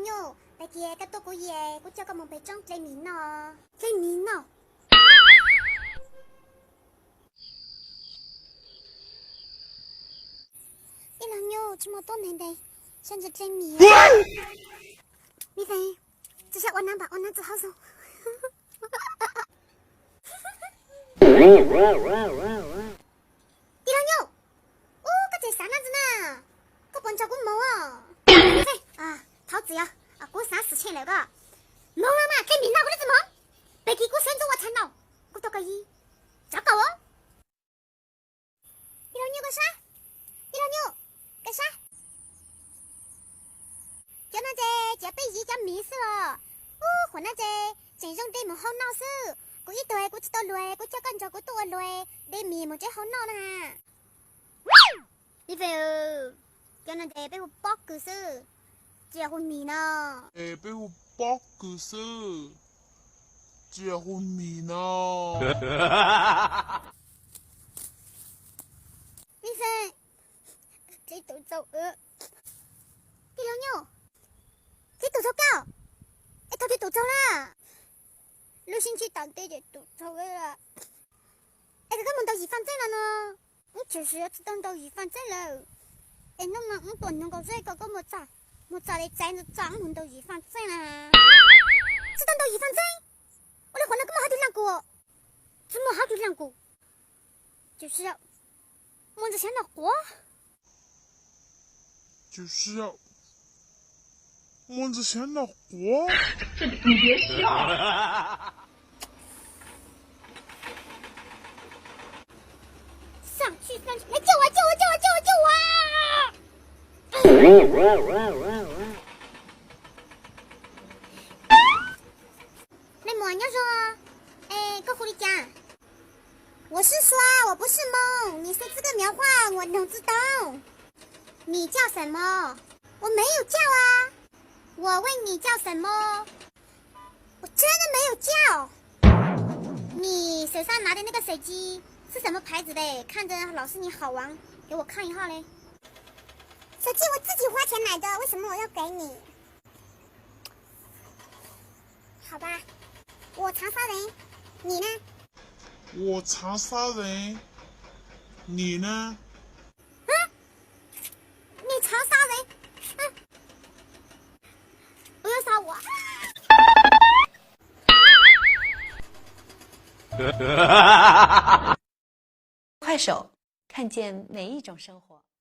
nhô, tại kia cái tôi của ye, của cho con một bài trong chơi mí nọ. Chơi mí nọ. Đi là nhô, chỉ một tuần này đây. Xem giờ chơi mí. Mí về. Chỉ sợ ôn nam bảo ôn nam tự hao rồi. đi là nhô. Ô, cái chơi sáng nào nè. Có bọn cháu cũng màu à. À, tháo子呀，啊，我啥事情来个？毛了嘛，给明了我的怎么？别给我先做我看到，我多个一，咋搞哦？你老牛个啥？你老牛干啥？叫那只叫被一叫迷死了，哦，和那只真正对门好闹事，我一对我知道累，我叫跟着我多累，对面么这好闹呢？你非哦，叫那只被我包个事。结婚面呢？被我包个事，结婚面呢？医生，这都走第六牛，这都走高，到底都走了？六星期当地就都走了。这个门到预防针了呢？我就是要知道到预防针了。那么我不能够这个么咋？我找来站着专门的预防针啊！知道到预防针，我来换了这么好的两个，这么好的两个，就是要望着想到活，就是要望着想到活。你别笑。上去，来救我！那么你说，个狐狸精，我是说我不是梦，你说这个描画我能知道。你叫什么？我没有叫啊。我问你叫什么？我真的没有叫。你手上拿的那个手机是什么牌子的？看着老师你好玩，给我看一下嘞。手机我自己花钱买的，为什么我要给你？好吧，我查杀人，你呢？我查杀人，你呢？你查杀人，不要杀我。快手，看见每一种生活。